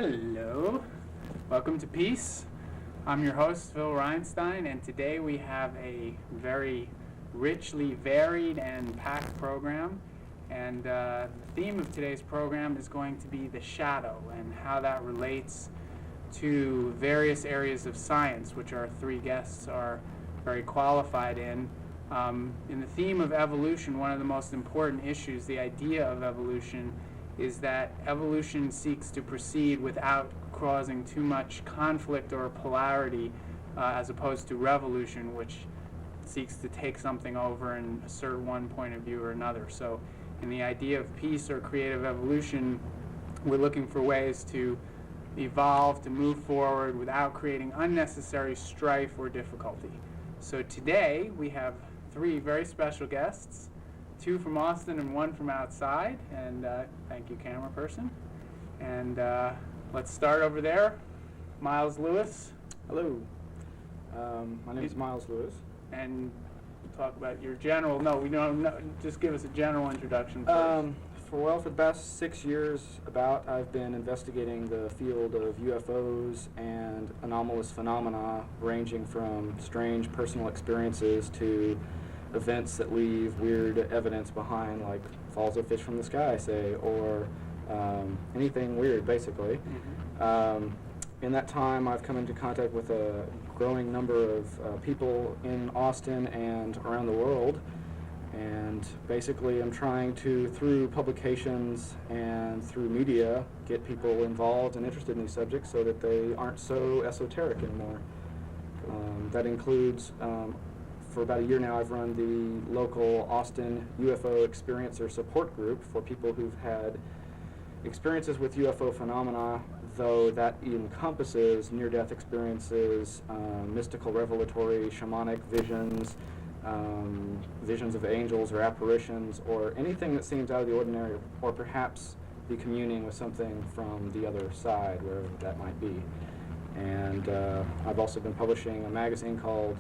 Hello, welcome to P.E.A.C.E. I'm your host, Phil-Rheinstein, and today we have a very richly varied and packed program. And the theme of today's program is going to be the shadow and how that relates to various areas of science, which our three guests are very qualified in. In the theme of evolution, one of the most important issues, the idea of evolution, is that evolution seeks to proceed without causing too much conflict or polarity, as opposed to revolution, which seeks to take something over and assert one point of view or another. So in the idea of peace or creative evolution, we're looking for ways to evolve, to move forward without creating unnecessary strife or difficulty. So today we have three very special guests, two from Austin and one from outside, and thank you, camera person. And let's start over there. Miles Lewis. Hello. My name is Miles Lewis. And talk about your general, just give us a general introduction first. For the past 6 years I've been investigating the field of UFOs and anomalous phenomena ranging from strange personal experiences to events that leave weird evidence behind, like falls of fish from the sky, say, or anything weird, basically. Mm-hmm. In that time, I've come into contact with a growing number of people in Austin and around the world, and basically I'm trying to, through publications and through media, get people involved and interested in these subjects so that they aren't so esoteric anymore. That includes for about a year now, I've run the local Austin UFO Experiencer Support Group for people who've had experiences with UFO phenomena, though that encompasses near-death experiences, mystical, revelatory, shamanic visions, visions of angels or apparitions, or anything that seems out of the ordinary, or perhaps the communing with something from the other side, wherever that might be. And I've also been publishing a magazine called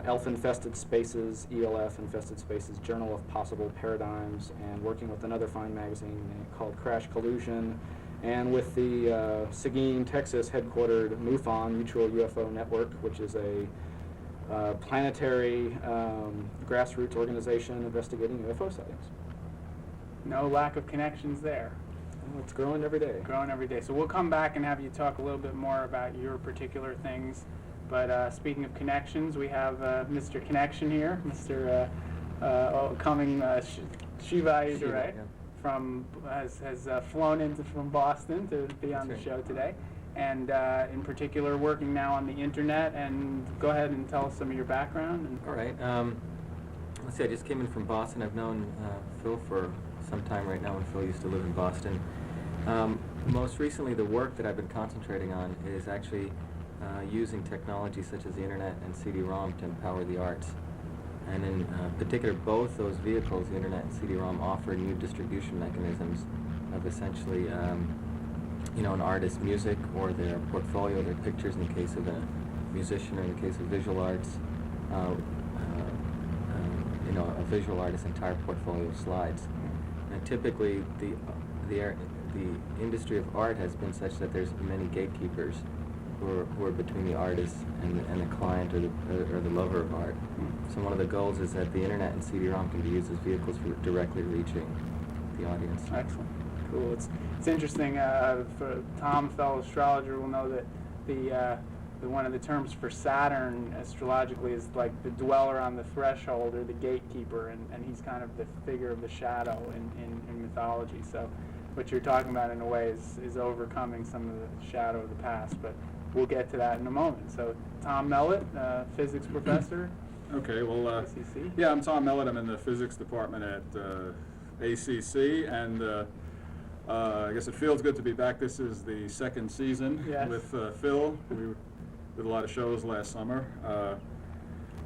Elf-Infested Spaces, ELF Infested Spaces, Journal of Possible Paradigms, and working with another fine magazine called Crash Collusion, and with the Seguin, Texas headquartered MUFON, Mutual UFO Network, which is a planetary grassroots organization investigating UFO sightings. No lack of connections there. Well, it's growing every day. Growing every day. So we'll come back and have you talk a little bit more about your particular things. But speaking of connections, we have Mr. Connection here, Mr. Shiva Ayyadurai, has flown from Boston to be on the show today, and in particular working now on the internet. And go ahead and tell us some of your background. All right. Let's see, I just came in from Boston. I've known Phil for some time right now, when Phil used to live in Boston. Most recently, the work that I've been concentrating on is actually using technology such as the internet and CD-ROM to empower the arts. And in particular, both those vehicles, the internet and CD-ROM, offer new distribution mechanisms of essentially, an artist's music or their portfolio, their pictures in the case of a musician, or in the case of visual arts, a visual artist's entire portfolio of slides. And typically, the industry of art has been such that there's many gatekeepers who are between the artist and the client or the lover of art. So one of the goals is that the internet and CD-ROM can be used as vehicles for directly reaching the audience. Excellent. Cool. It's interesting. For Tom, fellow astrologer, will know that the one of the terms for Saturn astrologically is like the dweller on the threshold, or the gatekeeper, and he's kind of the figure of the shadow in mythology. So what you're talking about in a way is overcoming some of the shadow of the past, but we'll get to that in a moment. So Tom Mellett, physics professor. Okay, well, ACC. Yeah, I'm Tom Mellett. I'm in the physics department at ACC, and I guess it feels good to be back. This is the second season. Yes. With Phil. We did a lot of shows last summer.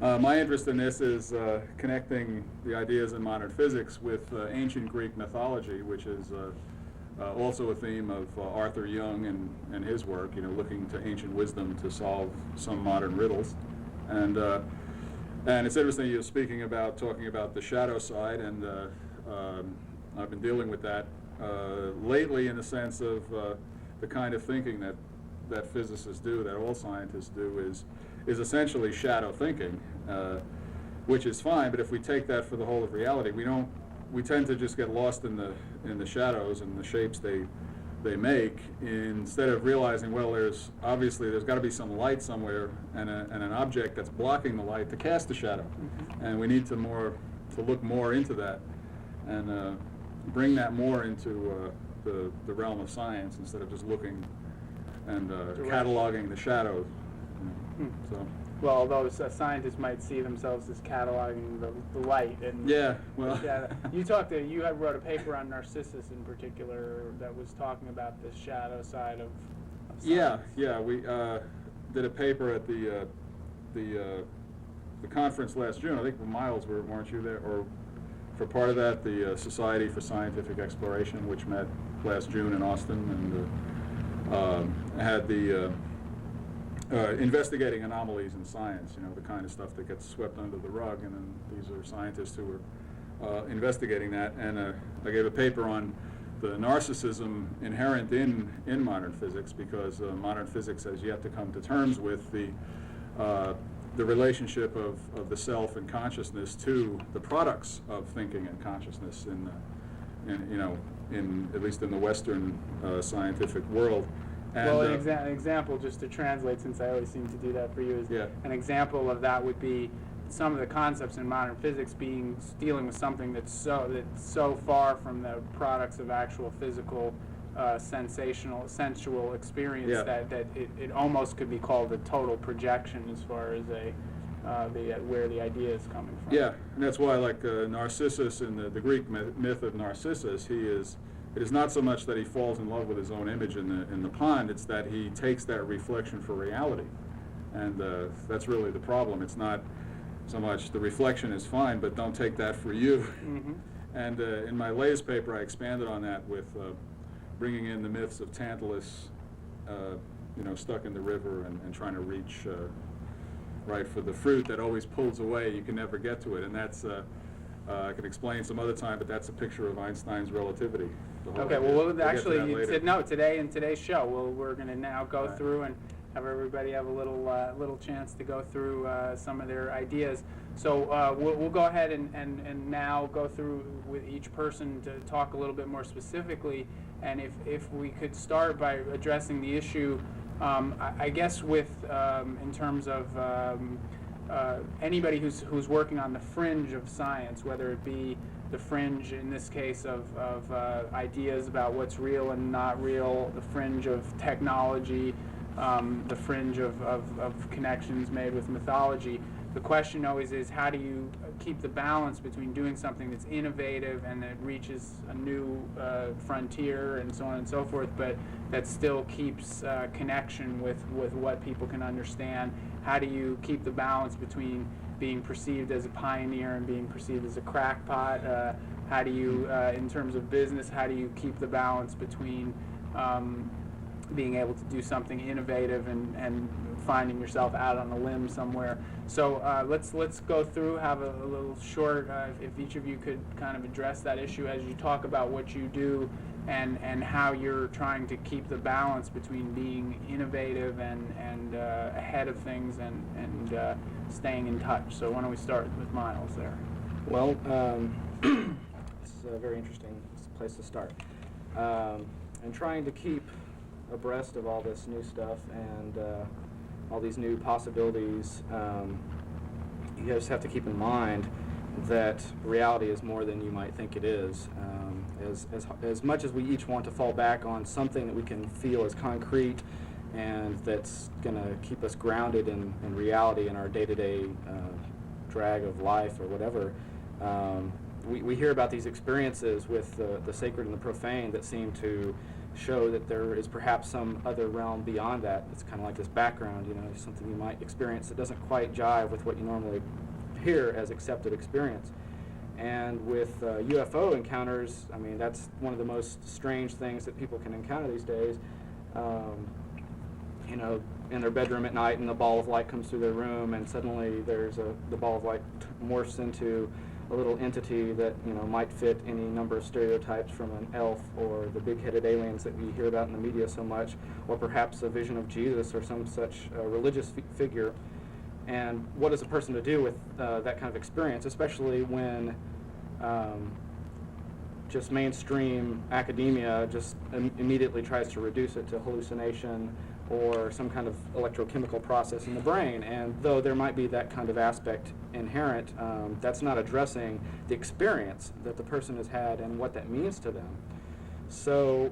My interest in this is connecting the ideas in modern physics with ancient Greek mythology, which is also a theme of Arthur Young and his work, looking to ancient wisdom to solve some modern riddles. And it's interesting you're talking about the shadow side, and I've been dealing with that lately in the sense of the kind of thinking that physicists do, that all scientists do, is essentially shadow thinking, which is fine. But if we take that for the whole of reality, we tend to just get lost in the shadows and the shapes they make, instead of realizing, well, there's got to be some light somewhere and an object that's blocking the light to cast a shadow, and we need to look more into that and bring that more into the realm of science, instead of just looking and cataloging the shadows. So. Well, although scientists might see themselves as cataloging the light, and yeah, well, you wrote a paper on Narcissus in particular that was talking about the shadow side of science. Yeah, we did a paper at the conference last June. I think Miles, weren't you there, or for part of that, the Society for Scientific Exploration, which met last June in Austin, and had the investigating anomalies in science, the kind of stuff that gets swept under the rug, and then these are scientists who are investigating that. And I gave a paper on the narcissism inherent in modern physics, because modern physics has yet to come to terms with the relationship of the self and consciousness to the products of thinking and consciousness in at least in the Western scientific world. And, well, an example, just to translate, since I always seem to do that for you, is an example of that would be some of the concepts in modern physics dealing with something that's so far from the products of actual physical, sensual experience that it almost could be called a total projection as far as where the idea is coming from. Yeah, and that's why, like Narcissus in the Greek myth of Narcissus, it is not so much that he falls in love with his own image in the pond, it's that he takes that reflection for reality. And that's really the problem. It's not so much the reflection is fine, but don't take that for you. Mm-hmm. And in my latest paper, I expanded on that with bringing in the myths of Tantalus, stuck in the river and trying to reach right for the fruit that always pulls away. You can never get to it. And that's, I can explain some other time, but that's a picture of Einstein's relativity. Okay, well, today in today's show, we're going to now go through and have everybody have a little chance to go through some of their ideas. So we'll go ahead and now go through with each person to talk a little bit more specifically. And if we could start by addressing the issue, I guess with in terms of anybody who's working on the fringe of science, whether it be the fringe in this case of ideas about what's real and not real, the fringe of technology, the fringe of connections made with mythology. The question always is, how do you keep the balance between doing something that's innovative and that reaches a new frontier and so on and so forth, but that still keeps connection with what people can understand? How do you keep the balance between being perceived as a pioneer and being perceived as a crackpot? How do you, in terms of business, how do you keep the balance between being able to do something innovative and finding yourself out on a limb somewhere? So let's go through, have a little short, if each of you could kind of address that issue as you talk about what you do and how you're trying to keep the balance between being innovative and ahead of things and staying in touch. So why don't we start with Miles there? Well, this is a very interesting place to start. And trying to keep abreast of all this new stuff and all these new possibilities, you just have to keep in mind that reality is more than you might think it is. As much as we each want to fall back on something that we can feel as concrete and that's going to keep us grounded in reality in our day-to-day drag of life or whatever, we hear about these experiences with the sacred and the profane that seem to show that there is perhaps some other realm beyond that. It's kind of like this background, something you might experience that doesn't quite jive with what you normally hear as accepted experience. And with UFO encounters, I mean, that's one of the most strange things that people can encounter these days. In their bedroom at night, and the ball of light comes through their room, and suddenly the ball of light morphs into a little entity that might fit any number of stereotypes from an elf or the big-headed aliens that we hear about in the media so much, or perhaps a vision of Jesus or some such religious figure. And what is a person to do with that kind of experience, especially when just mainstream academia just immediately tries to reduce it to hallucination or some kind of electrochemical process in the brain. And though there might be that kind of aspect inherent, that's not addressing the experience that the person has had and what that means to them. So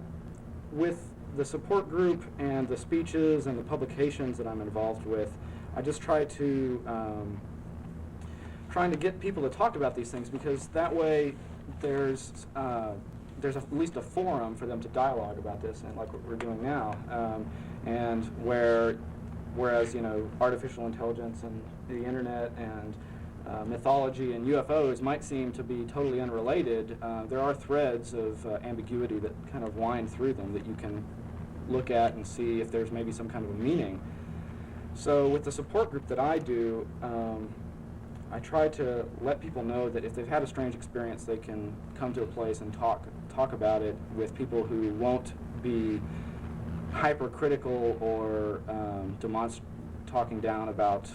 with the support group and the speeches and the publications that I'm involved with, I just trying to get people to talk about these things, because that way there's at least a forum for them to dialogue about this, and like what we're doing now, and whereas artificial intelligence and the internet and mythology and UFOs might seem to be totally unrelated, there are threads of ambiguity that kind of wind through them that you can look at and see if there's maybe some kind of a meaning. So with the support group that I do, I try to let people know that if they've had a strange experience, they can come to a place and talk about it with people who won't be hypercritical or talking down about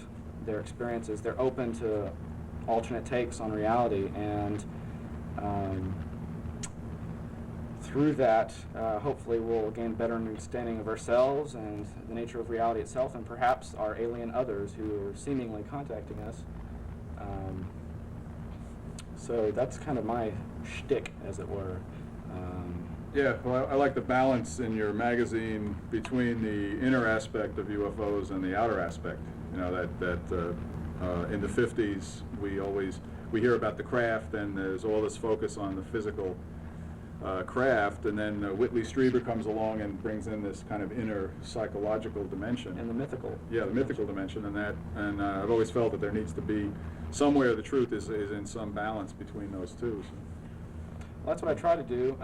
their experiences. They're open to alternate takes on reality, and through that, hopefully we'll gain better understanding of ourselves and the nature of reality itself, and perhaps our alien others who are seemingly contacting us. So that's kind of my shtick, as it were. Yeah, well, I like the balance in your magazine between the inner aspect of UFOs and the outer aspect. In the 50s, we hear about the craft, and there's all this focus on the physical craft, and then Whitley Strieber comes along and brings in this kind of inner psychological dimension. And the mythical. Yeah, the mythical dimension, and I've always felt that there needs to be somewhere the truth is in some balance between those two. So. Well, that's what I try to do.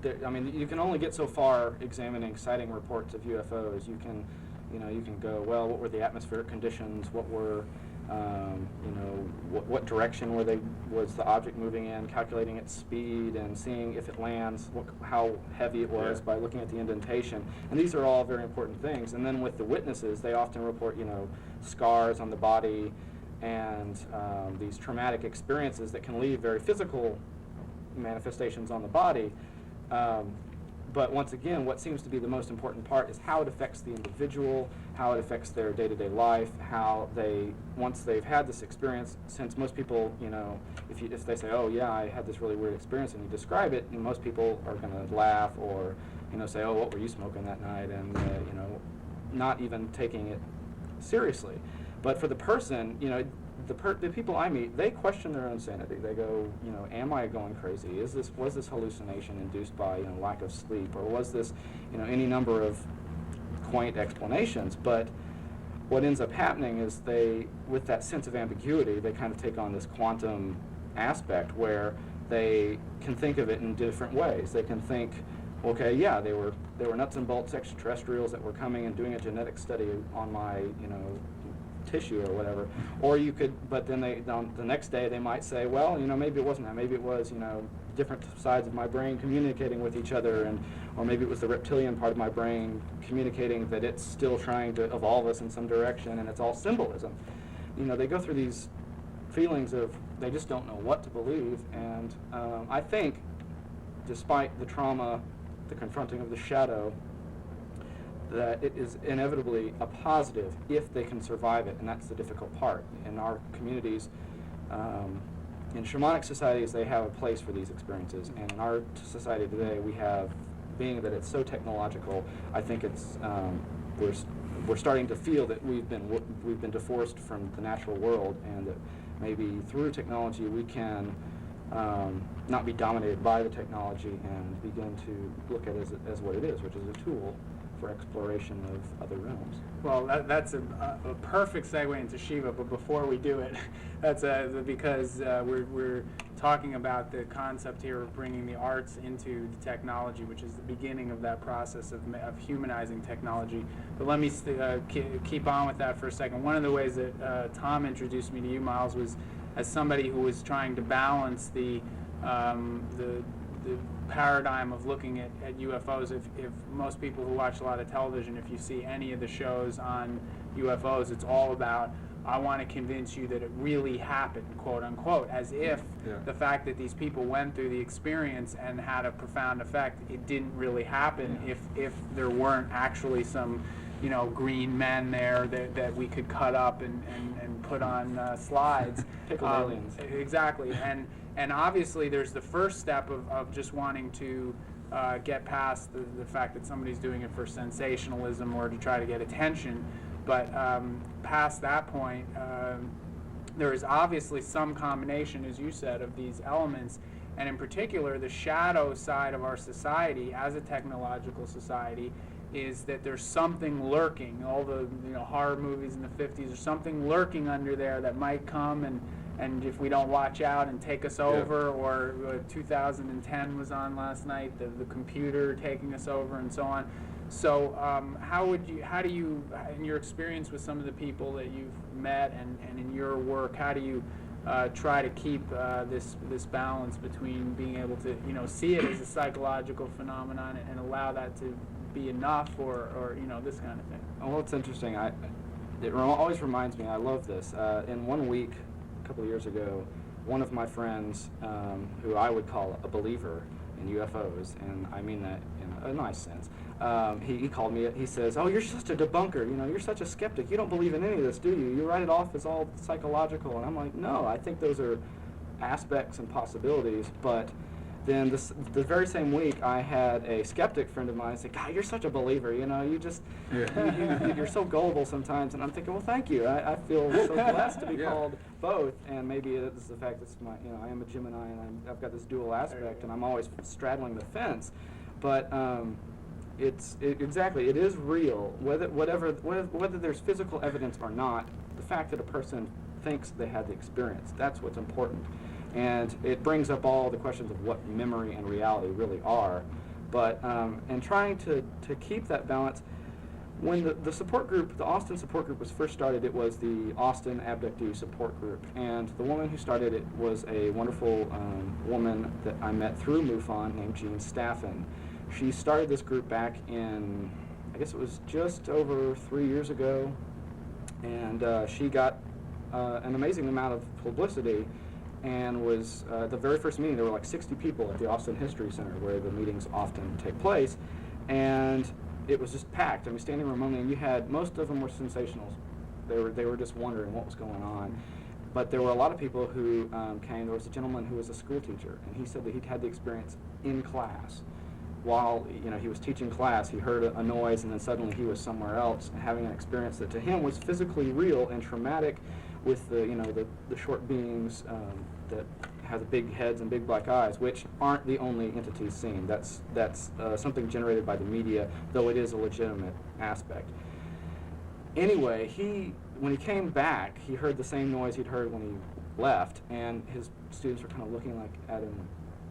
You can only get so far examining sighting reports of UFOs. You can go, well, what were the atmospheric conditions? What were what direction was the object moving in, calculating its speed and seeing if it lands, how heavy it was by looking at the indentation. And these are all very important things. And then with the witnesses, they often report, scars on the body and these traumatic experiences that can leave very physical manifestations on the body. But once again, what seems to be the most important part is how it affects the individual, how it affects their day-to-day life, how once they've had this experience, since most people, if they say, oh yeah, I had this really weird experience, and you describe it, and most people are going to laugh or, say, oh, what were you smoking that night, and, not even taking it seriously. But for the person, the people I meet, they question their own sanity. They go, am I going crazy? Was this hallucination induced by lack of sleep, or was this any number of quaint explanations? But what ends up happening is with that sense of ambiguity, they kind of take on this quantum aspect where they can think of it in different ways. They can think, okay, yeah, they were nuts and bolts extraterrestrials that were coming and doing a genetic study on my tissue or whatever. Or you could, but then the next day they might say, well, maybe it wasn't that. Maybe it was, different sides of my brain communicating with each other, or maybe it was the reptilian part of my brain communicating that it's still trying to evolve us in some direction, and it's all symbolism. They go through these feelings of they just don't know what to believe, and I think, despite the trauma, the confronting of the shadow, that it is inevitably a positive if they can survive it, and that's the difficult part. In our communities, in shamanic societies, they have a place for these experiences, and in our society today, we have, being that it's so technological, I think it's we're starting to feel that we've been divorced from the natural world, and that maybe through technology we can not be dominated by the technology and begin to look at it as what it is, which is a tool for exploration of other realms. Well, that's a perfect segue into Shiva, but before we do it, because we're talking about the concept here of bringing the arts into the technology, which is the beginning of that process of humanizing technology. But let me keep on with that for a second. One of the ways that Tom introduced me to you, Miles, was as somebody who was trying to balance the paradigm of looking at UFOs. If most people who watch a lot of television, if you see any of the shows on UFOs, it's all about, I want to convince you that it really happened, quote unquote, as if the fact that these people went through the experience and had a profound effect, it didn't really happen if there weren't actually some, green men there that we could cut up and put on slides. Pickled aliens. Exactly. And obviously there's the first step of just wanting to get past the fact that somebody's doing it for sensationalism or to try to get attention. But past that point, there is obviously some combination, as you said, of these elements. And in particular, the shadow side of our society as a technological society is that there's something lurking. All the horror movies in the 50s, there's something lurking under there that might come and if we don't watch out and take us over, or 2010 was on last night, the computer taking us over and so on. So how do you, in your experience with some of the people that you've met and in your work, how do you try to keep this balance between being able to see it as a psychological phenomenon and allow that to be enough, or this kind of thing? Well, it's interesting. It always reminds me, I love this. In 1 week, a couple of years ago, one of my friends, who I would call a believer in UFOs, and I mean that in a nice sense, he called me, he says, "Oh, you're such a debunker, you're such a skeptic, you don't believe in any of this, do you? You write it off as all psychological." And I'm like, no, I think those are aspects and possibilities. But then the very same week, I had a skeptic friend of mine say, "God, you're such a believer, you're so gullible sometimes." And I'm thinking, well, thank you. I feel so blessed to be called both. And maybe it's the fact that I am a Gemini and I've got this dual aspect and I'm always straddling the fence. But exactly, it is real. Whether there's physical evidence or not, the fact that a person thinks they had the experience, that's what's important. And it brings up all the questions of what memory and reality really are. But and trying to keep that balance, when the support group, the Austin support group was first started, it was the Austin Abductee Support Group. And the woman who started it was a wonderful woman that I met through MUFON named Jean Staffen. She started this group back in, I guess it was just over 3 years ago. And she got an amazing amount of publicity. And was the very first meeting, there were like 60 people at the Austin History Center, where the meetings often take place, and it was just packed. I mean, standing room only, and you had, most of them were sensationals. They were just wondering what was going on. But there were a lot of people who came. There was a gentleman who was a school teacher, and he said that he'd had the experience in class. While he was teaching class, he heard a noise, and then suddenly he was somewhere else, and having an experience that to him was physically real and traumatic, with the short beings that have the big heads and big black eyes, which aren't the only entities seen. That's something generated by the media, though it is a legitimate aspect. Anyway, when he came back, he heard the same noise he'd heard when he left, and his students were kind of looking at him,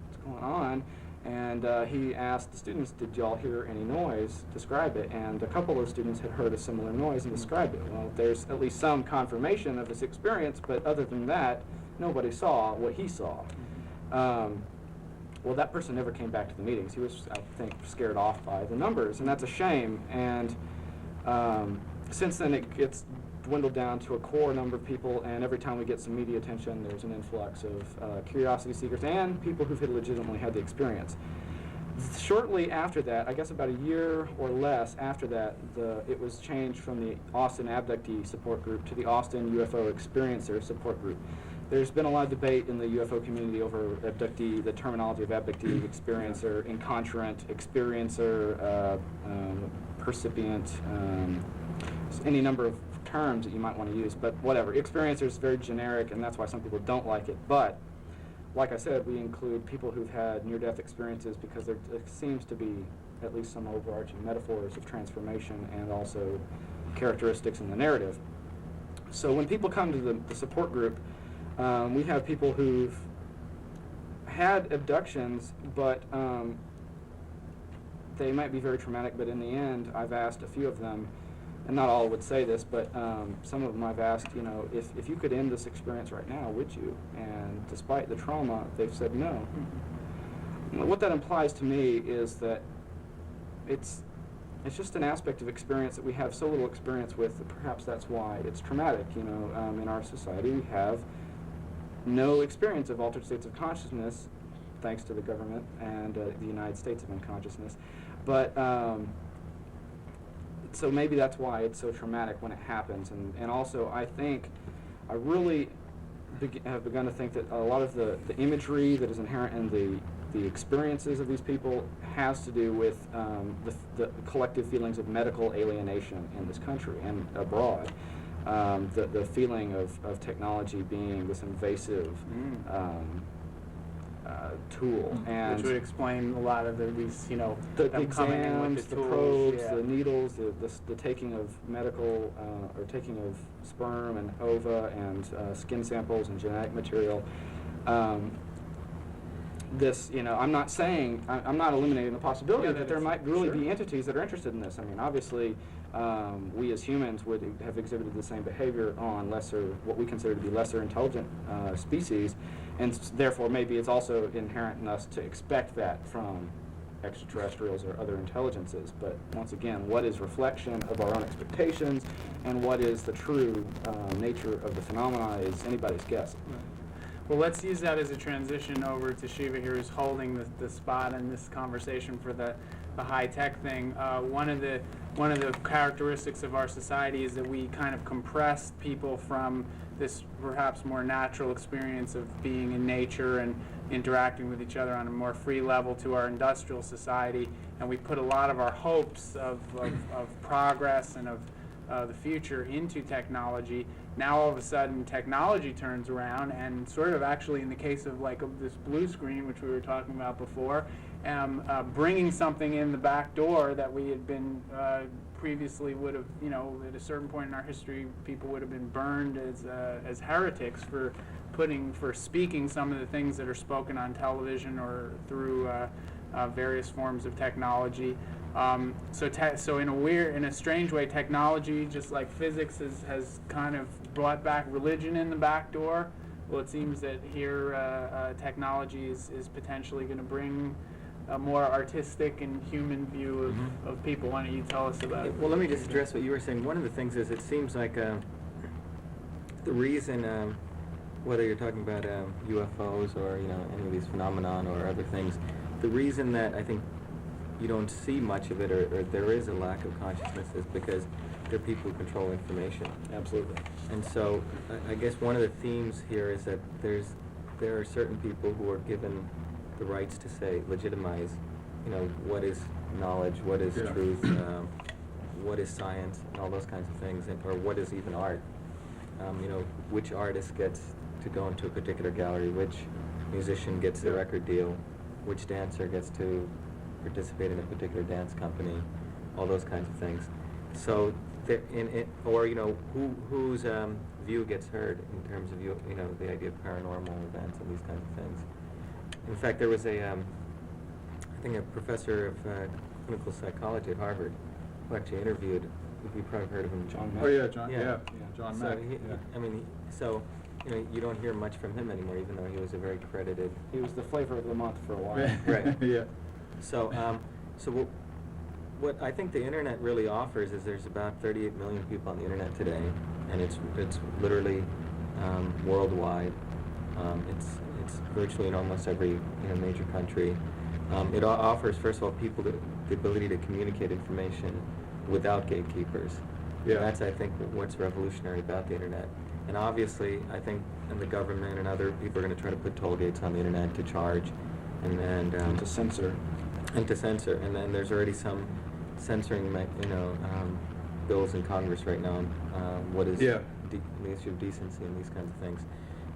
what's going on? And he asked the students, "Did y'all hear any noise? Describe it." And a couple of students had heard a similar noise and described it. Well, there's at least some confirmation of this experience, but other than that, nobody saw what he saw. Well, that person never came back to the meetings. He was, I think, scared off by the numbers, and that's a shame. And since then, it's dwindled down to a core number of people, and every time we get some media attention, there's an influx of curiosity seekers and people who've legitimately had the experience. Shortly after that, I guess about a year or less after that, it was changed from the Austin Abductee Support Group to the Austin UFO Experiencer Support Group. There's been a lot of debate in the UFO community over abductee, the terminology of abductee, experiencer, incontrant, experiencer, percipient, any number of terms that you might want to use, but whatever. Experiencer is very generic, and that's why some people don't like it. But like I said, we include people who've had near-death experiences because there seems to be at least some overarching metaphors of transformation and also characteristics in the narrative. So when people come to the support group, we have people who've had abductions, but they might be very traumatic, but in the end, I've asked a few of them, and not all would say this, but some of them I've asked, if you could end this experience right now, would you? And despite the trauma, they've said no. What that implies to me is that it's just an aspect of experience that we have so little experience with that perhaps that's why it's traumatic. In our society, we have no experience of altered states of consciousness, thanks to the government and the United States of Unconsciousness. But so maybe that's why it's so traumatic when it happens. And also, I really have begun to think that a lot of the imagery that is inherent in the experiences of these people has to do with the collective feelings of medical alienation in this country and abroad. The feeling of technology being this invasive tool, and which would explain a lot of these, the them coming in with exams, the tools, probes, yeah. the needles, the taking of medical or taking of sperm and ova and skin samples and genetic material. I'm not saying, I'm not eliminating the possibility that there might really be entities that are interested in this. I mean, obviously, we as humans would have exhibited the same behavior on what we consider to be lesser intelligent species, and therefore maybe it's also inherent in us to expect that from extraterrestrials or other intelligences. But once again, what is reflection of our own expectations and what is the true nature of the phenomena is anybody's guess. Well, let's use that as a transition over to Shiva here, who's holding the spot in this conversation for the high-tech thing. One of the characteristics of our society is that we kind of compress people from this perhaps more natural experience of being in nature and interacting with each other on a more free level to our industrial society, and we put a lot of our hopes of progress and of the future into technology. Now all of a sudden technology turns around and sort of actually in the case of this blue screen, which we were talking about before, bringing something in the back door that we had been previously would have, at a certain point in our history, people would have been burned as heretics for speaking some of the things that are spoken on television or through various forms of technology. So in a strange way, technology, just like physics, has kind of brought back religion in the back door. Well, it seems that here technology is potentially going to bring a more artistic and human view of people. Why don't you tell us about it? Well, let me just address what you were saying. One of the things is it seems like the reason, whether you're talking about UFOs or any of these phenomenon or other things, the reason that I think you don't see much of it or there is a lack of consciousness is because there are people who control information. Absolutely. And so I guess one of the themes here is that there are certain people who are given the rights to legitimize, what is knowledge, what is truth, what is science, and all those kinds of things, or what is even art. Which artist gets to go into a particular gallery, which musician gets a record deal, which dancer gets to participate in a particular dance company, all those kinds of things. So, whose view gets heard in terms of the idea of paranormal events and these kinds of things. In fact, there was I think a professor of clinical psychology at Harvard who actually interviewed. You've probably heard of him, John Mellett. Oh yeah, John. Yeah, John So Mellett. you don't hear much from him anymore, even though he was a very credited. He was the flavor of the month for a while. Right. Yeah. So, what I think the internet really offers is there's about 38 million people on the internet today, and it's literally worldwide. It's virtually in almost every major country. It offers, first of all, people the ability to communicate information without gatekeepers. Yeah. And that's, I think, what's revolutionary about the internet. And obviously, I think the government and other people are going to try to put toll gates on the internet to charge and To censor. And to censor. And then there's already some censoring, bills in Congress right now on what is the issue of decency and these kinds of things.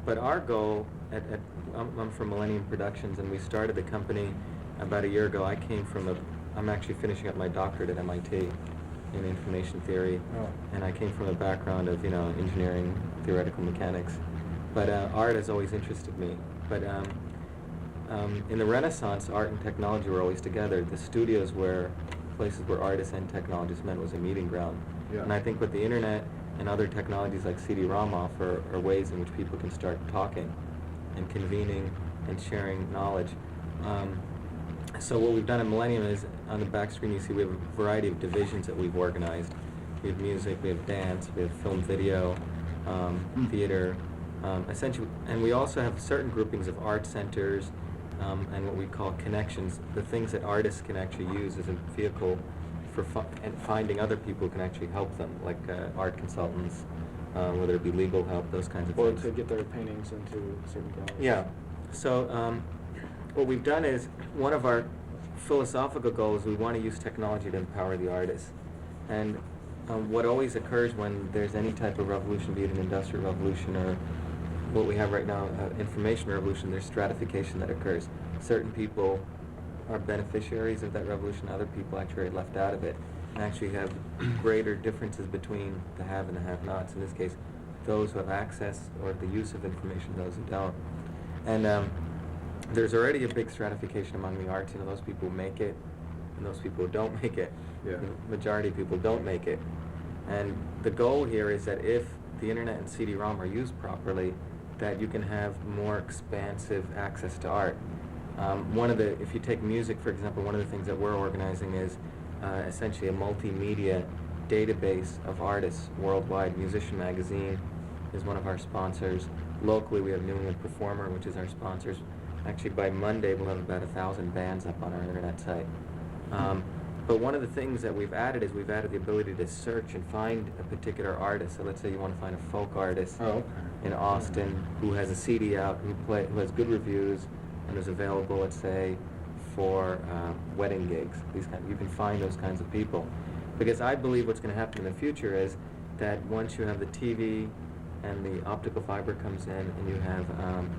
But our goal I'm from Millennium Productions, and we started the company about a year ago. I came from I'm actually finishing up my doctorate at MIT in information theory, and I came from a background of engineering, theoretical mechanics, but art has always interested me. But in the Renaissance, art and technology were always together. The studios were places where artists and technologists met, was a meeting ground. Yeah. And I think what the internet and other technologies like CD-ROM offer are ways in which people can start talking and convening and sharing knowledge. So what we've done at Millennium is, on the back screen you see we have a variety of divisions that we've organized. We have music, we have dance, we have film, video, theater, essentially, and we also have certain groupings of art centers and what we call connections, the things that artists can actually use as a vehicle for and finding other people who can actually help them, like art consultants, whether it be legal help, those kinds of Or things. to get their paintings into certain galleries. Yeah. So what we've done is, one of our philosophical goals, we want to use technology to empower the artists. And what always occurs when there's any type of revolution, be it an industrial revolution or what we have right now, information revolution, there's stratification that occurs. Certain people are beneficiaries of that revolution, other people actually are left out of it, and actually have greater differences between the have and the have-nots. In this case, those who have access or the use of information, those who don't. And there's already a big stratification among the arts. Those people who make it and those people who don't make it. Yeah. The majority of people don't make it. And the goal here is that if the internet and CD-ROM are used properly, that you can have more expansive access to art. If you take music, for example, one of the things that we're organizing is essentially a multimedia database of artists worldwide. Musician Magazine is one of our sponsors. Locally, we have New England Performer, which is our sponsors. Actually, by Monday, we'll have about 1,000 bands up on our internet site. But one of the things that we've added is we've added the ability to search and find a particular artist. So let's say you want to find a folk artist in Austin who has a CD out, who has good reviews, and is available, let's say, for wedding gigs. You can find those kinds of people. Because I believe what's going to happen in the future is that once you have the TV and the optical fiber comes in and you have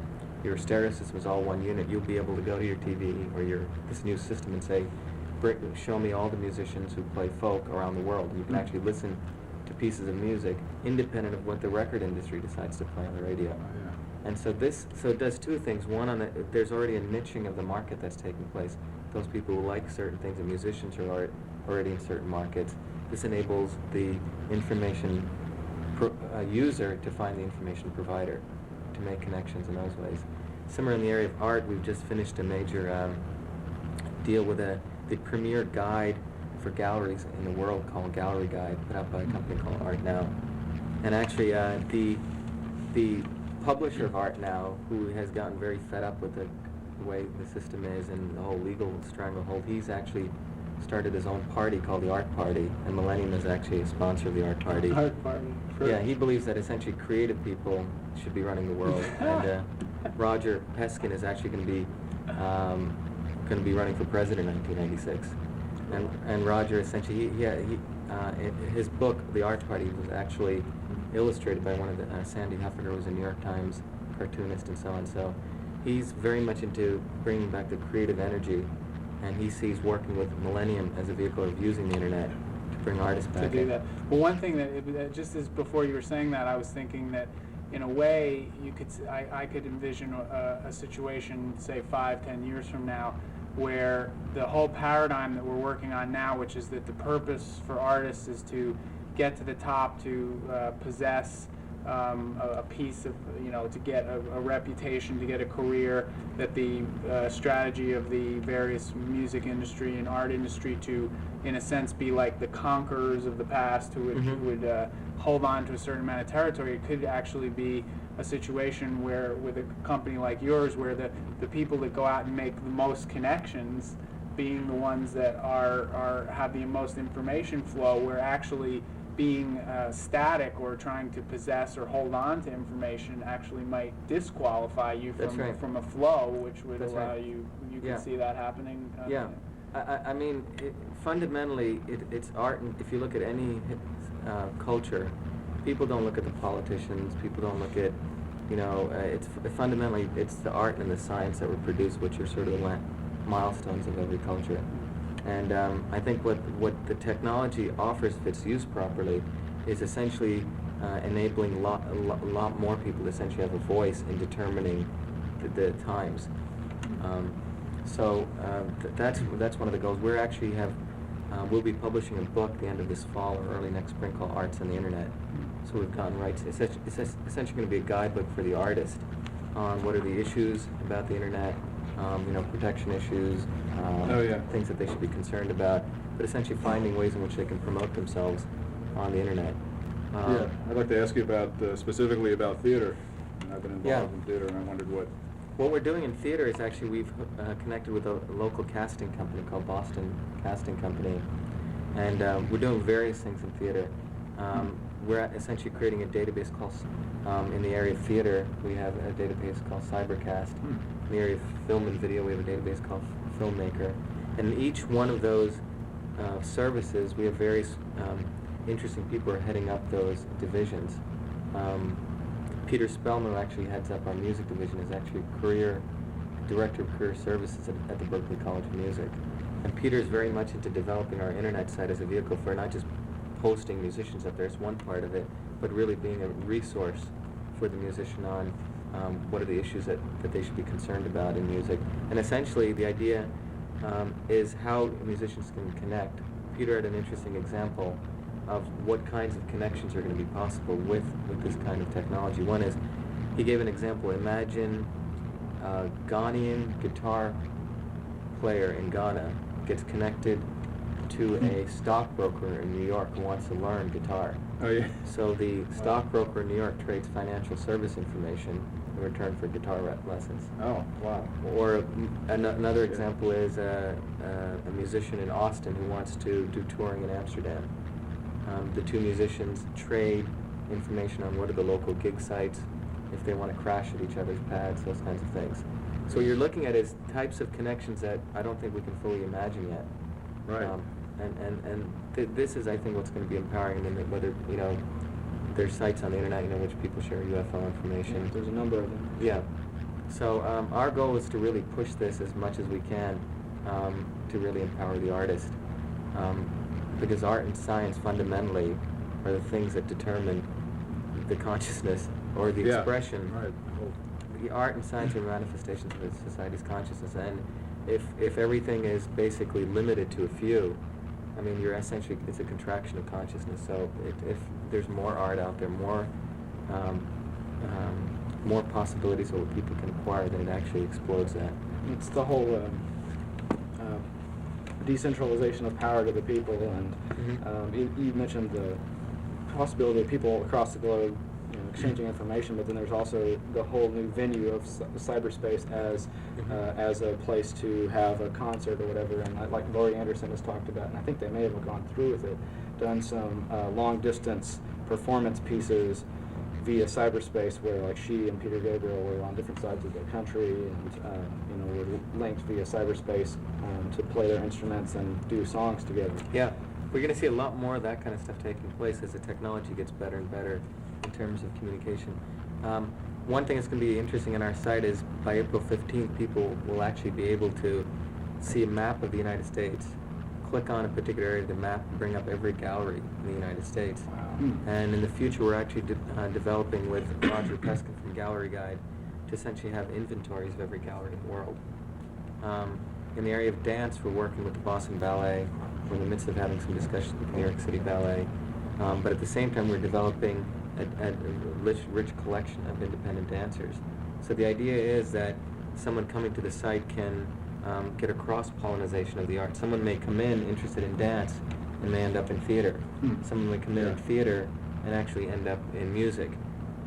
your stereo system is all one unit, you'll be able to go to your TV or this new system and say, show me all the musicians who play folk around the world. You can actually listen to pieces of music independent of what the record industry decides to play on the radio. And so it does two things. One, there's already a niching of the market that's taking place. Those people who like certain things, and musicians who are already in certain markets. This enables the information user to find the information provider, to make connections in those ways. Similar in the area of art, we've just finished a major deal with the premier guide for galleries in the world called Gallery Guide, put out by a company called Art Now. And actually, the publisher of Art Now, who has gotten very fed up with the way the system is and the whole legal stranglehold, he's actually started his own party called the Art Party, and Millennium is actually a sponsor of the Art Party. Art Party. Yeah, he believes that essentially creative people should be running the world, and Roger Peskin is actually going to be running for president in 1996. And Roger essentially, his book, The Art Party, was actually illustrated by one of the Sandy Heffernan, was a New York Times cartoonist and so on. So he's very much into bringing back the creative energy, and he sees working with Millennium as a vehicle of using the internet to bring artists back to do in. that. Well, one thing that just as before you were saying that, I was thinking that in a way I could envision a situation, say 5-10 years from now, where the whole paradigm that we're working on now, which is that the purpose for artists is to get to the top, to possess a piece of, to get a reputation, to get a career, that the strategy of the various music industry and art industry to, in a sense, be like the conquerors of the past who would hold on to a certain amount of territory. It could actually be a situation where, with a company like yours, where the people that go out and make the most connections, being the ones that have the most information flow, where actually being static or trying to possess or hold on to information actually might disqualify you from a flow, which would allow you can see that happening. I mean, fundamentally, it's art, and if you look at any culture, people don't look at the politicians, people don't look at, fundamentally, it's the art and the science that were produced, which are sort of the milestones of every culture. And I think what the technology offers, if it's used properly, is essentially enabling a lot more people to essentially have a voice in determining the times. That's one of the goals. We'll be publishing a book at the end of this fall or early next spring called Arts on the Internet. So we've gotten right to, it's essentially going to be a guidebook for the artist on what are the issues about the Internet, protection issues, things that they should be concerned about, but essentially finding ways in which they can promote themselves on the Internet. I'd like to ask you about specifically about theater. I've been involved in theater, and I wondered what we're doing in theater is actually we've connected with a local casting company called Boston Casting Company, and we're doing various things in theater. We're essentially creating a database called, in the area of theater, we have a database called Cybercast. In the area of film and video, we have a database called Filmmaker. And in each one of those services, we have various interesting people who are heading up those divisions. Peter Spellman, who actually heads up our music division, is actually director of career services at the Berklee College of Music. And Peter is very much into developing our internet site as a vehicle for not just posting musicians up there, it's one part of it, but really being a resource for the musician on what are the issues that they should be concerned about in music. And essentially the idea is how musicians can connect. Peter had an interesting example of what kinds of connections are going to be possible with this kind of technology. One is, he gave an example. Imagine a Ghanaian guitar player in Ghana gets connected to a stockbroker in New York who wants to learn guitar. Oh, yeah. So the stockbroker in New York trades financial service information in return for guitar lessons. Oh, wow. Or another example is a musician in Austin who wants to do touring in Amsterdam. The two musicians trade information on what are the local gig sites, if they want to crash at each other's pads, those kinds of things. So what you're looking at is types of connections that I don't think we can fully imagine yet. Right. This is, I think, what's going to be empowering, and whether, there's sites on the internet, which people share UFO information. Yeah, there's a number of them. Yeah. So our goal is to really push this as much as we can to really empower the artist. Because art and science fundamentally are the things that determine the consciousness or the expression. Right. The art and science are manifestations of the society's consciousness, and if everything is basically limited to a few, I mean, you're essentially, it's a contraction of consciousness. So if there's more art out there, more possibilities of what people can acquire, then it actually explodes that. It's the whole decentralization of power to the people, and you mentioned the possibility of people across the globe exchanging information, but then there's also the whole new venue of cyberspace as a place to have a concert or whatever, and like Laurie Anderson has talked about, and I think they may have gone through with it, done some long distance performance pieces via cyberspace where like she and Peter Gabriel were on different sides of the country and were linked via cyberspace to play their instruments and do songs together. Yeah, we're going to see a lot more of that kind of stuff taking place as the technology gets better and better in terms of communication. One thing that's going to be interesting on our site is by April 15th, people will actually be able to see a map of the United States, click on a particular area of the map, and bring up every gallery in the United States. Wow. And in the future, we're actually developing with Roger Peskin from Gallery Guide to essentially have inventories of every gallery in the world. In the area of dance, we're working with the Boston Ballet. We're in the midst of having some discussions with the New York City Ballet. But at the same time, we're developing a rich collection of independent dancers. So the idea is that someone coming to the site can get a cross-pollination of the art. Someone may come in interested in dance and may end up in theater. Someone may come in theater and actually end up in music.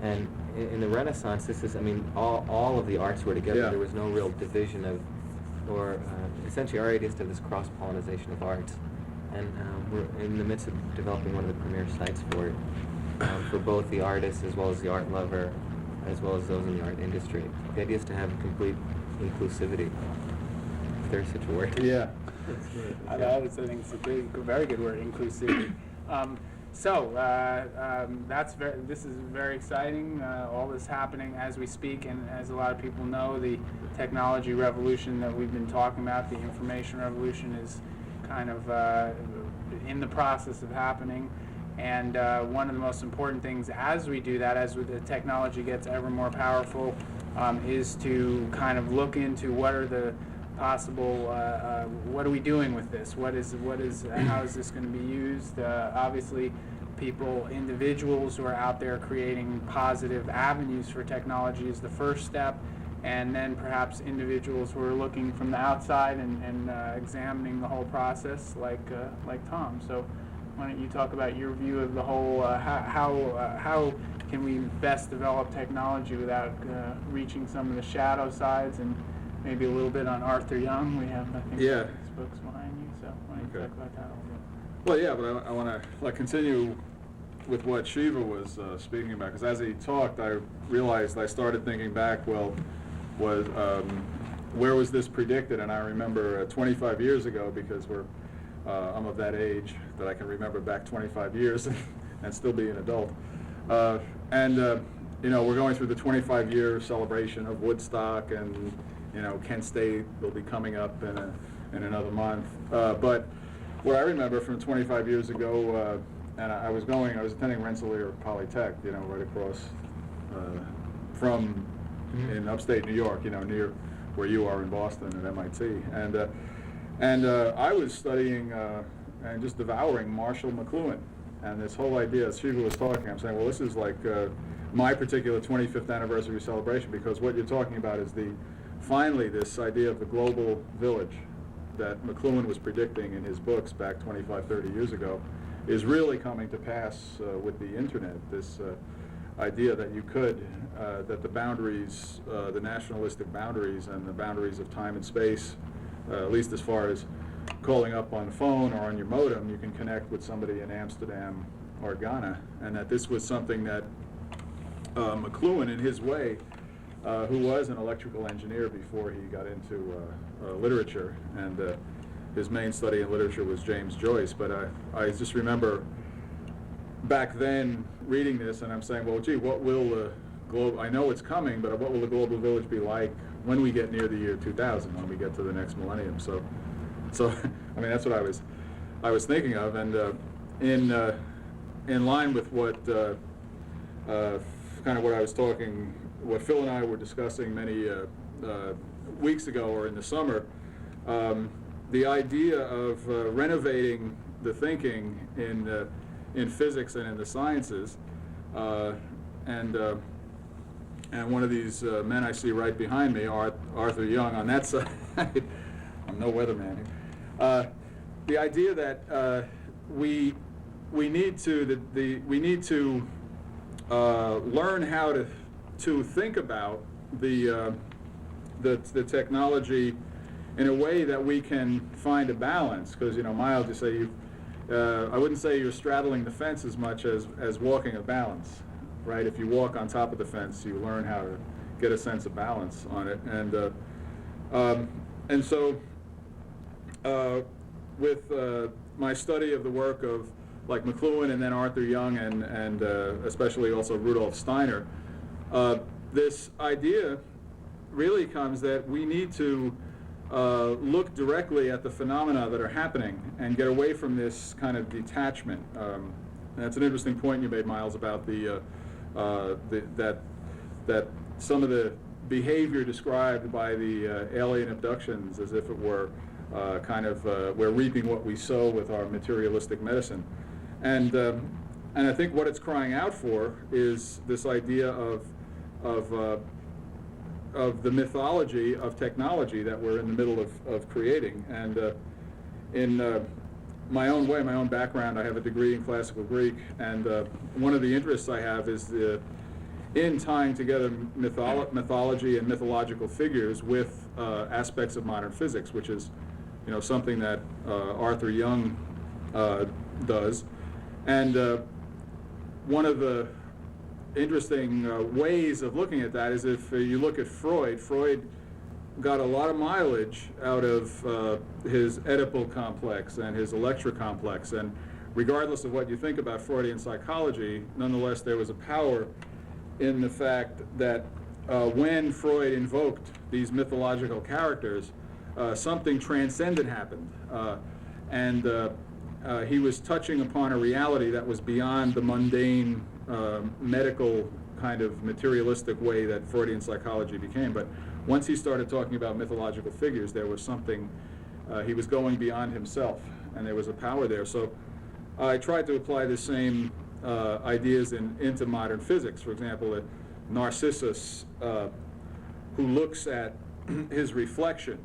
And in the Renaissance, this is, I mean, all of the arts were together. There was no real division of, essentially our idea is to have this cross-pollination of arts. And we're in the midst of developing one of the premier sites for it, for both the artist as well as the art lover, as well as those in the art industry. The idea is to have complete inclusivity, if there's such a word. Yeah. I think it's a very good word, inclusivity. This is very exciting, all this happening as we speak, and as a lot of people know, the technology revolution that we've been talking about, the information revolution, is kind of in the process of happening. And one of the most important things as we do that, as the technology gets ever more powerful, is to kind of look into what are the possible, what are we doing with this? How is this going to be used? Obviously, individuals who are out there creating positive avenues for technology is the first step, and then perhaps individuals who are looking from the outside and examining the whole process, like Tom. So why don't you talk about your view of the whole, how can we best develop technology without reaching some of the shadow sides, and maybe a little bit on Arthur Young. We have, I think, Yeah. his books behind you, so why don't you Okay. talk about that a little bit? Well, yeah, but I want to continue with what Shiva was speaking about, because as he talked, I realized I started thinking back. Well, where was this predicted? And I remember 25 years ago, because I'm of that age that I can remember back 25 years and still be an adult. We're going through the 25-year celebration of Woodstock, and Kent State will be coming up in another month. But what I remember from 25 years ago, and I was attending Rensselaer Polytech, right across from in upstate New York, near where you are in Boston at MIT, and I was studying and just devouring Marshall McLuhan, and this whole idea, as Shiva was talking, I'm saying, well, this is like my particular 25th anniversary celebration, because what you're talking about is finally this idea of the global village that McLuhan was predicting in his books back 25, 30 years ago is really coming to pass with the internet. This idea that you could, that the boundaries, the nationalistic boundaries and the boundaries of time and space, at least as far as calling up on the phone or on your modem, you can connect with somebody in Amsterdam or Ghana, and that this was something that McLuhan, in his way, who was an electrical engineer before he got into literature, and his main study in literature was James Joyce, but I just remember back then reading this, and I'm saying, well, gee, what will I know it's coming, but what will the global village be like when we get near the year 2000, when we get to the next millennium? So I mean, that's what I was thinking of, and in line with what kind of what I was talking, what Phil and I were discussing many weeks ago or in the summer, the idea of renovating the thinking in physics and in the sciences, and one of these men I see right behind me, Arthur Young, on that side. I'm no weatherman here. The idea that we need to learn how to think about the technology in a way that we can find a balance, because Miles, you say I wouldn't say you're straddling the fence as much as walking a balance, right? If you walk on top of the fence, you learn how to get a sense of balance on it, and so with my study of the work of like McLuhan and then Arthur Young and especially also Rudolph Steiner, this idea really comes that we need to look directly at the phenomena that are happening and get away from this kind of detachment. And that's an interesting point you made, Miles, about that some of the behavior described by the alien abductions as if it were we're reaping what we sow with our materialistic medicine. And I think what it's crying out for is this idea of the mythology of technology that we're in the middle of creating. And in my own way, my own background, I have a degree in classical Greek, and one of the interests I have is in tying together mythology and mythological figures with aspects of modern physics, which is something that Arthur Young does. And one of the interesting ways of looking at that is if you look at Freud got a lot of mileage out of his Oedipal complex and his Electra complex, and regardless of what you think about Freudian psychology, nonetheless there was a power in the fact that when Freud invoked these mythological characters, something transcendent happened, and he was touching upon a reality that was beyond the mundane medical kind of materialistic way that Freudian psychology became. But once he started talking about mythological figures, there was something, he was going beyond himself, and there was a power there. So I tried to apply the same ideas into modern physics. For example, Narcissus, who looks at his reflection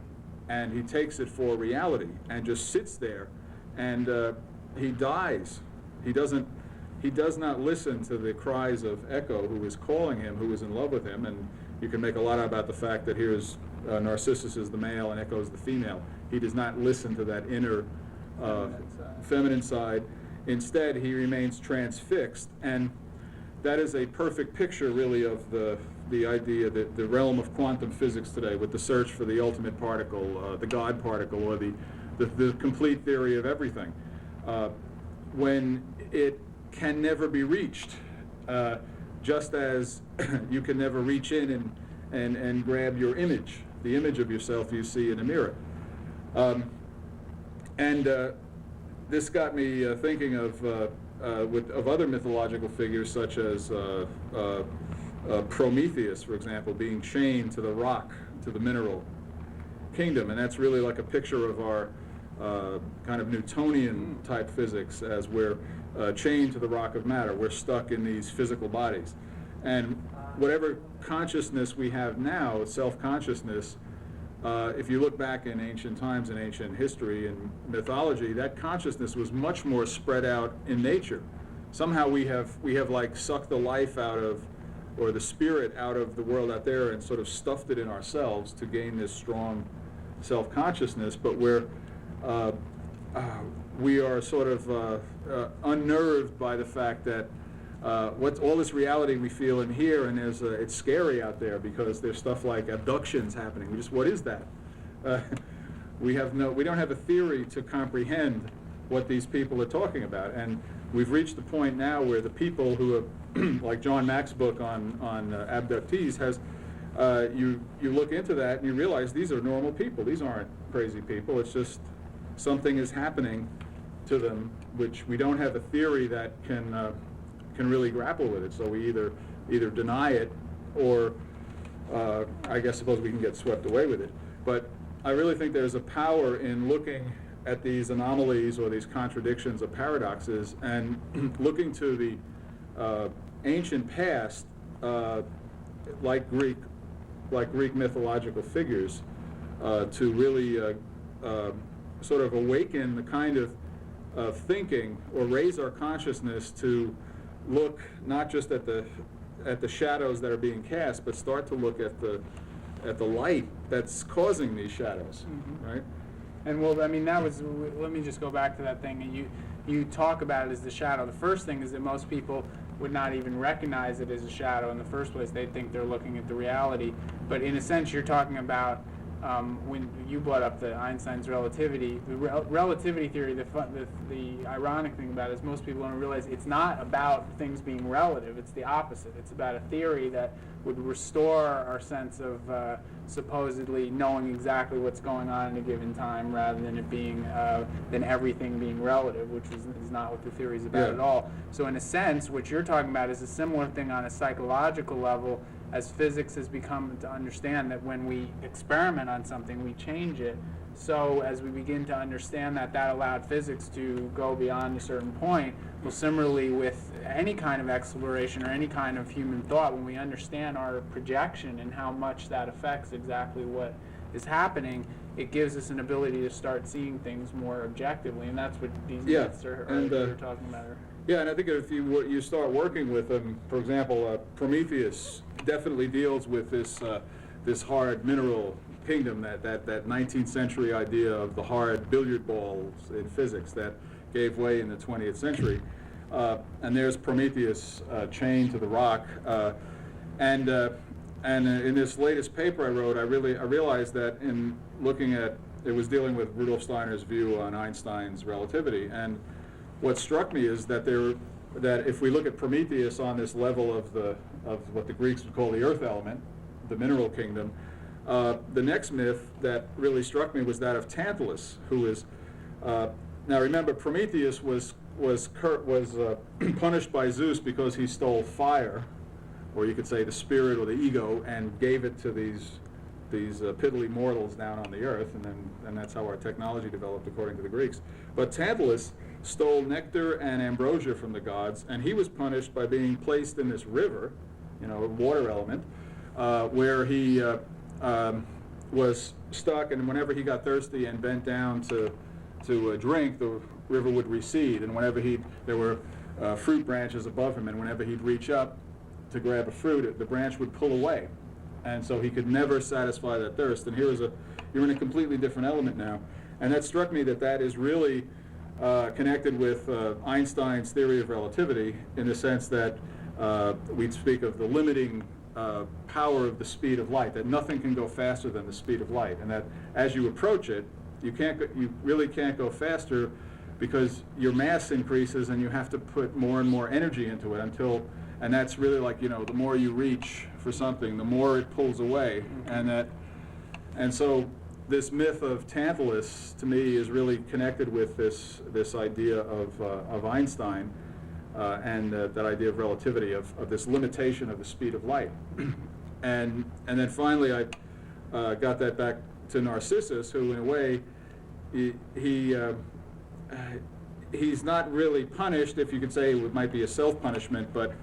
and he takes it for reality and just sits there, and he dies. He does not listen to the cries of Echo, who is calling him, who is in love with him. And you can make a lot about the fact that here's Narcissus is the male and Echo is the female. He does not listen to that inner feminine side. Instead, he remains transfixed, and that is a perfect picture, really, of the idea that the realm of quantum physics today, with the search for the ultimate particle, the God particle, or the complete theory of everything, when it can never be reached, just as you can never reach in and grab your image, the image of yourself you see in a mirror. This got me thinking of other mythological figures, such as Prometheus, for example, being chained to the rock, to the mineral kingdom, and that's really like a picture of our kind of Newtonian type physics, as we're chained to the rock of matter. We're stuck in these physical bodies, and whatever consciousness we have now, self-consciousness, if you look back in ancient times, in ancient history and mythology, that consciousness was much more spread out in nature. Somehow we have like sucked the life out of, or the spirit out of the world out there, and sort of stuffed it in ourselves to gain this strong self-consciousness. But we are sort of unnerved by the fact that what's all this reality we feel in here, and it's scary out there because there's stuff like abductions happening. What is that? We don't have a theory to comprehend what these people are talking about, and we've reached the point now where the people who have, like John Mack's book on abductees has, you look into that and you realize these are normal people. These aren't crazy people. It's just something is happening to them, which we don't have a theory that can really grapple with it. So we either deny it, or I suppose we can get swept away with it. But I really think there's a power in looking at these anomalies or these contradictions or paradoxes, and looking to the ancient past, like Greek mythological figures, to really sort of awaken the kind of thinking, or raise our consciousness to look not just at the shadows that are being cast, but start to look at the light that's causing these shadows, right? And well, I mean, let me just go back to that thing. And you talk about it as the shadow. The first thing is that most people would not even recognize it as a shadow in the first place. They think they're looking at the reality. But in a sense, you're talking about, when you brought up Einstein's relativity, the relativity theory, the ironic thing about it is most people don't realize it's not about things being relative. It's the opposite. It's about a theory that would restore our sense of supposedly knowing exactly what's going on in a given time, rather than it being than everything being relative, which is not what the theory is about at all. So in a sense, what you're talking about is a similar thing on a psychological level, as physics has become to understand that when we experiment on something, we change it. So as we begin to understand that allowed physics to go beyond a certain point. Well, similarly with any kind of exploration or any kind of human thought, when we understand our projection and how much that affects exactly what is happening, it gives us an ability to start seeing things more objectively, and that's what these myths are talking about. Yeah, and I think if you start working with them, for example, Prometheus definitely deals with this hard mineral kingdom, that 19th century idea of the hard billiard balls in physics that gave way in the 20th century. And there's Prometheus chained to the rock. And in this latest paper I wrote, I realized that in looking at, it was dealing with Rudolph Steiner's view on Einstein's relativity. And what struck me is that if we look at Prometheus on this level of what the Greeks would call the earth element, the mineral kingdom, the next myth that really struck me was that of Tantalus, who is now remember, Prometheus was punished by Zeus because he stole fire, or you could say the spirit or the ego, and gave it to these piddly mortals down on the earth, and that's how our technology developed according to the Greeks. But Tantalus stole nectar and ambrosia from the gods, and he was punished by being placed in this river, a water element, where he was stuck, and whenever he got thirsty and bent down to drink, the river would recede, and whenever there were fruit branches above him, and whenever he'd reach up to grab a fruit, the branch would pull away. And so he could never satisfy that thirst. And you're in a completely different element now. And that struck me that is really connected with Einstein's theory of relativity, in the sense that we'd speak of the limiting power of the speed of light, that nothing can go faster than the speed of light, and that as you approach it, you really can't go faster, because your mass increases and you have to put more and more energy into it and that's really like, the more you reach for something, the more it pulls away. And so this myth of Tantalus, to me, is really connected with this idea of Einstein, and that idea of relativity, of this limitation of the speed of light. And then finally I got that back to Narcissus, who in a way, he's not really punished, if you could say it might be a self-punishment, but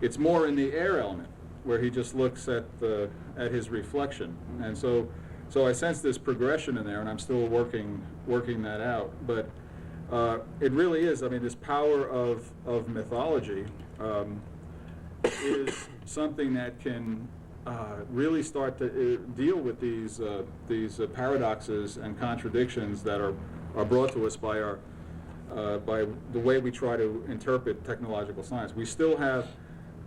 it's more in the air element, where he just looks at his reflection. And so I sense this progression in there, and I'm still working that out. But it really is, this power of mythology is something that can really start to deal with these paradoxes and contradictions that are brought to us by the way we try to interpret technological science. We still have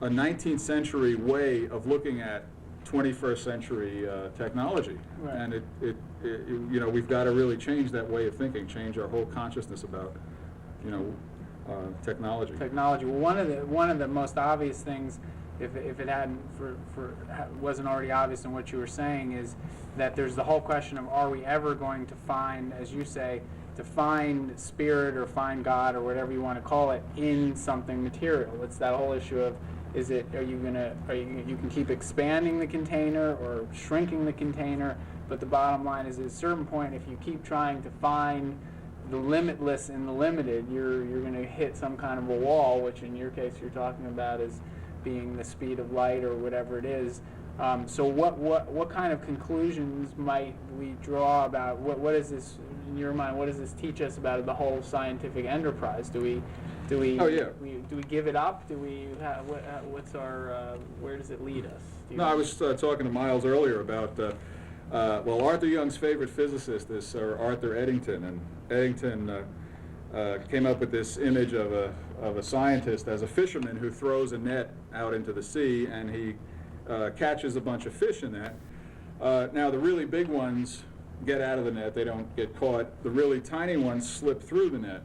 a 19th century way of looking at 21st century technology, right. And we've got to really change that way of thinking, change our whole consciousness about technology. Technology. Well, one of the most obvious things, if it hadn't wasn't already obvious in what you were saying, is that there's the whole question of, are we ever going to find, as you say, to find spirit or find God or whatever you want to call it in something material? It's that whole issue of, you can keep expanding the container or shrinking the container, but the bottom line is, at a certain point, if you keep trying to find the limitless in the limited, you're going to hit some kind of a wall, which in your case you're talking about as being the speed of light or whatever it is. So what kind of conclusions might we draw about what is this, in your mind, what does this teach us about the whole scientific enterprise? Do we give it up? What's our where does it lead us? I was talking to Miles earlier about Arthur Young's favorite physicist is Sir Arthur Eddington, and Eddington came up with this image of a scientist as a fisherman who throws a net out into the sea, and he catches a bunch of fish in that. Now the really big ones get out of the net, they don't get caught. The really tiny ones slip through the net.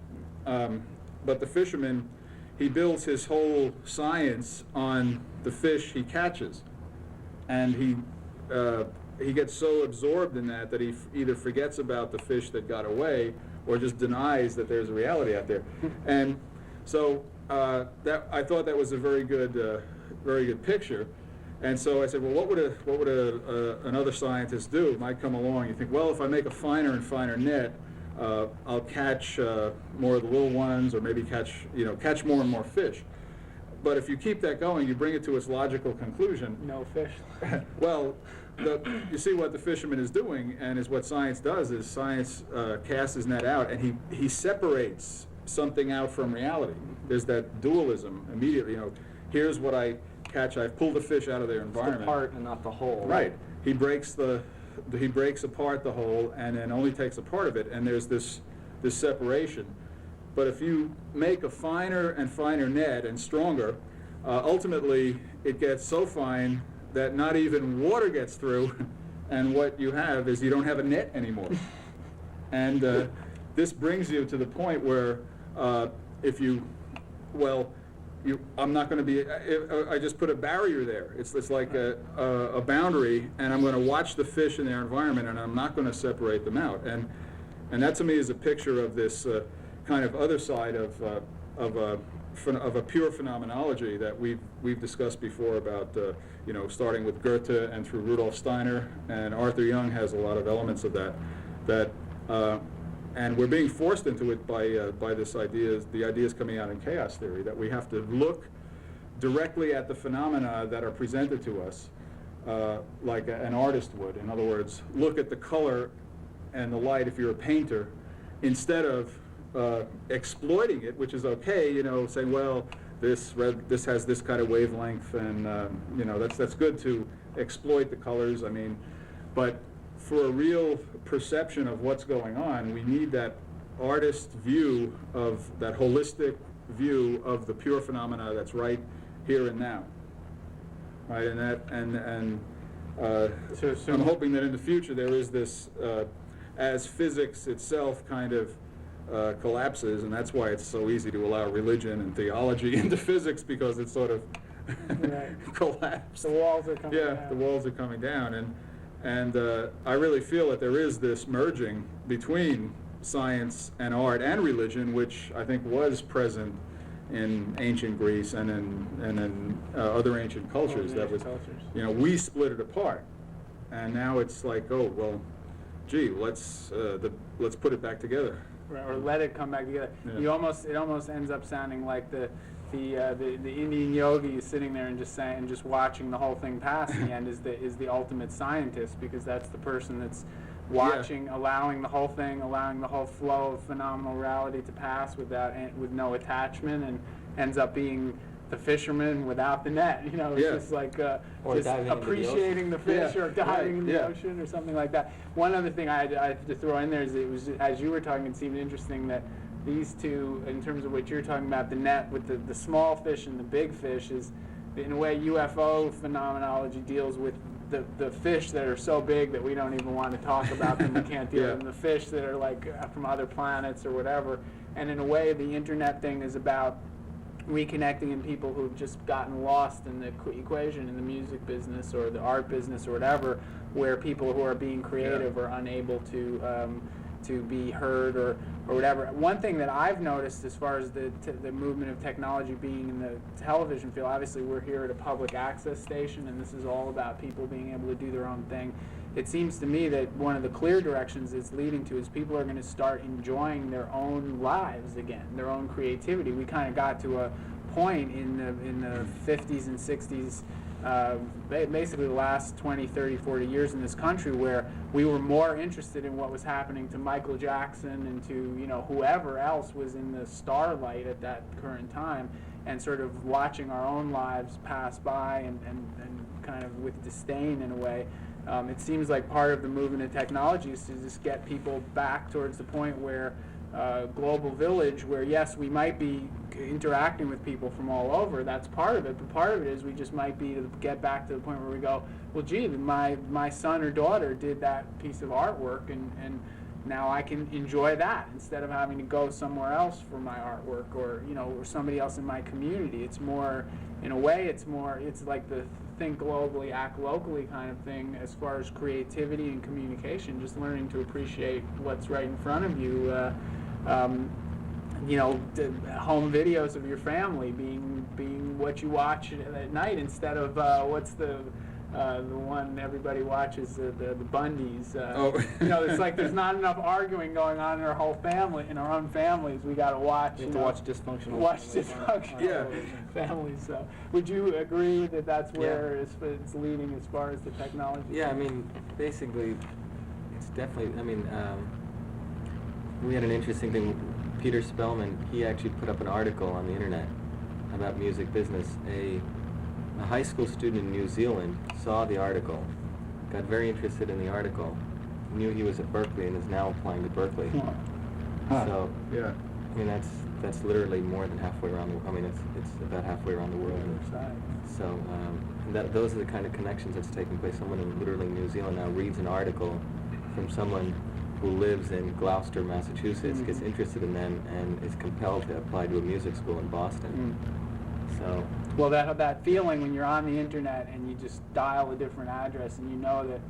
But the fisherman, he builds his whole science on the fish he catches. And he gets so absorbed in that he either forgets about the fish that got away or just denies that there's a reality out there. And so I thought that was a very good picture. And so I said, well, what would another scientist do? It might come along. You think, well, if I make a finer and finer net, I'll catch more of the little ones, or maybe catch more and more fish. But if you keep that going, you bring it to its logical conclusion. No fish. Well, you see what the fisherman is doing, and is what science does. Is science casts his net out, and he separates something out from reality. There's that dualism immediately. Here's what I catch. I've pulled the fish out of their environment. It's the part and not the whole. Right. He breaks apart the whole, and then only takes a part of it, and there's this separation. But if you make a finer and finer net and stronger, ultimately it gets so fine that not even water gets through, and what you have is you don't have a net anymore. And this brings you to the point where I'm not going to be, I just put a barrier there. It's like a boundary, and I'm going to watch the fish in their environment, and I'm not going to separate them out. And that to me is a picture of this kind of other side of a pure phenomenology that we've discussed before about starting with Goethe and through Rudolph Steiner, and Arthur Young has a lot of elements of that and we're being forced into it by the ideas coming out in chaos theory, that we have to look directly at the phenomena that are presented to us like an artist would. In other words, look at the color and the light if you're a painter, instead of exploiting it, which is okay, saying, well, this has this kind of wavelength, and that's good to exploit the colors. I mean, but for a real perception of what's going on, we need that artist view, of that holistic view of the pure phenomena that's right here and now, right? And I'm hoping that in the future there is this, as physics itself kind of collapses, and that's why it's so easy to allow religion and theology into physics, because it's sort of collapsed. The walls are coming down. Yeah, the walls are coming down, and I really feel that there is this merging between science and art and religion, which I think was present in ancient Greece and in other ancient cultures. We split it apart, and now it's like, oh well, gee, let's put it back together. Or let it come back together. Yeah. It almost ends up sounding like the Indian yogi is sitting there and just watching the whole thing pass. In the end, is the ultimate scientist, because that's the person that's watching, allowing the whole flow of phenomenal reality to pass with no attachment, and ends up being the fisherman without the net. It's just like just appreciating the fish, or diving in the ocean, or something like that. One other thing I had to throw in there is, it was, as you were talking, it seemed interesting that these two, in terms of what you're talking about, the net with the small fish and the big fish, is in a way UFO phenomenology deals with the fish that are so big that we don't even want to talk about them. We can't deal with them. The fish that are like from other planets or whatever. And in a way, the internet thing is about reconnecting in people who've just gotten lost in the equation in the music business or the art business or whatever, where people who are being creative are unable to be heard or whatever. One thing that I've noticed as far as the movement of technology being in the television field, obviously we're here at a public access station, and this is all about people being able to do their own thing. It seems to me that one of the clear directions it's leading to is people are going to start enjoying their own lives again, their own creativity. We kind of got to a point in the 50s and 60s, basically the last 20, 30, 40 years in this country, where we were more interested in what was happening to Michael Jackson and to whoever else was in the starlight at that current time, and sort of watching our own lives pass by and kind of with disdain in a way. It seems like part of the movement of technology is to just get people back towards the point where global village, where yes, we might be interacting with people from all over, that's part of it, but part of it is we just might be to get back to the point where we go, well gee, my son or daughter did that piece of artwork, and now I can enjoy that instead of having to go somewhere else for my artwork, or or somebody else in my community. It's more, in a way, it's like the think globally, act locally kind of thing as far as creativity and communication, just learning to appreciate what's right in front of you. Home videos of your family being what you watch at night, instead of what's the one everybody watches, the Bundys. It's like there's not enough arguing going on in our whole family, in our own families. We got to watch. We have to watch dysfunctional families. So, would you agree that that's where it's leading as far as the technology? Yeah, I mean, basically, it's definitely. I mean, we had an interesting thing. Peter Spellman, he actually put up an article on the internet about music business. A high school student in New Zealand saw the article, got very interested in the article, knew he was at Berkeley, and is now applying to Berkeley. So, yeah, I mean, that's literally more than halfway around the. I mean, it's about halfway around the world. So, those are the kind of connections that's taking place. Someone in literally New Zealand now reads an article from someone who lives in Gloucester, Massachusetts, gets interested in them, and is compelled to apply to a music school in Boston. So. Well, that feeling when you're on the internet and you just dial a different address, and you know that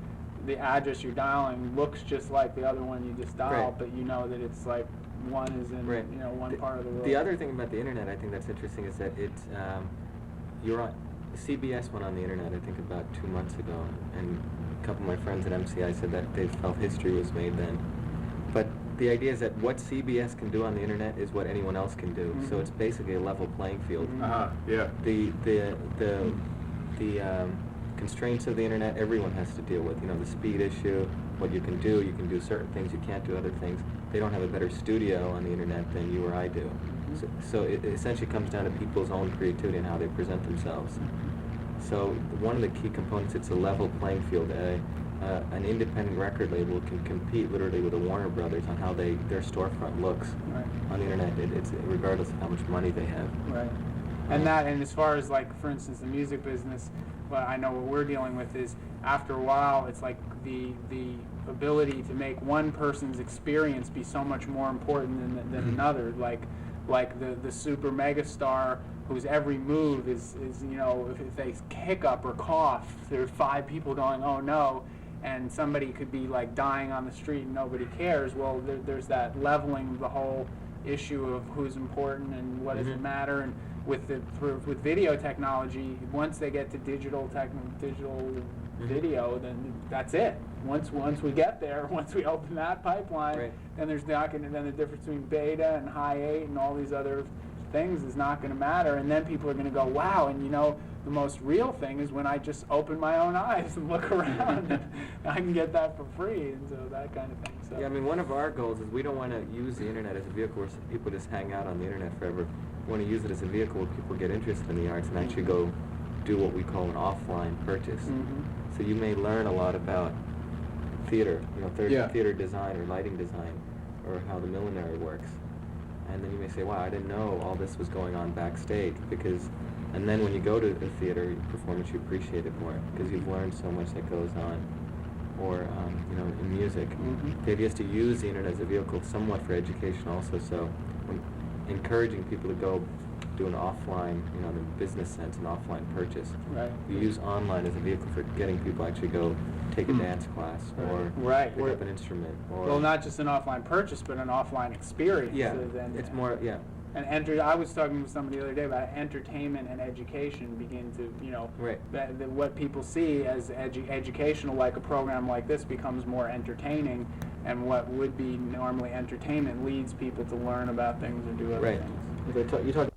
the address you're dialing looks just like the other one you just dialed, but you know that it's like one is in Right. one part of the world. The other thing about the internet I think that's interesting is that you're on, CBS went on the internet I think about 2 months ago, and a couple of my friends at MCI said that they felt history was made then. But the idea is that what CBS can do on the internet is what anyone else can do. So it's basically a level playing field. Yeah. The constraints of the internet everyone has to deal with. The speed issue, what you can do certain things, you can't do other things. They don't have a better studio on the internet than you or I do. So it essentially comes down to people's own creativity and how they present themselves. So one of the key components, it's a level playing field. An independent record label can compete literally with a Warner Brothers on how their storefront looks on the internet. It's regardless of how much money they have. Right. And as far as like, for instance, the music business, what I know what we're dealing with is after a while, it's like the ability to make one person's experience be so much more important than another. Like the super mega star whose every move is if they hiccup or cough, there's 5 people going, oh no, and somebody could be like dying on the street and nobody cares. Well, there's that leveling the whole issue of who's important and what doesn't matter. And with video technology, once they get to digital video, then that's it. Once we get there, once we open that pipeline, then there's not going to, then the difference between beta and high 8 and all these other things is not going to matter. And then people are going to go, wow, and the most real thing is when I just open my own eyes and look around, and I can get that for free, and so that kind of thing. So. Yeah, I mean, one of our goals is we don't want to use the internet as a vehicle where people just hang out on the internet forever. We want to use it as a vehicle where people get interested in the arts and actually go do what we call an offline purchase. So you may learn a lot about theater, theater design or lighting design, or how the millinery works. And then you may say, wow, I didn't know all this was going on backstage, and then when you go to a theater performance, you appreciate it more because you've learned so much that goes on. Or, in music. The idea is to use the internet as a vehicle somewhat for education also, so encouraging people to go do an offline, in the business sense, an offline purchase. Right. You use online as a vehicle for getting people to actually go take a dance class or pick up an instrument. Or not just an offline purchase, but an offline experience. Yeah, it's more, And I was talking with somebody the other day about entertainment and education begin to, what people see as educational, like a program like this, becomes more entertaining, and what would be normally entertainment leads people to learn about things or do other things. You talk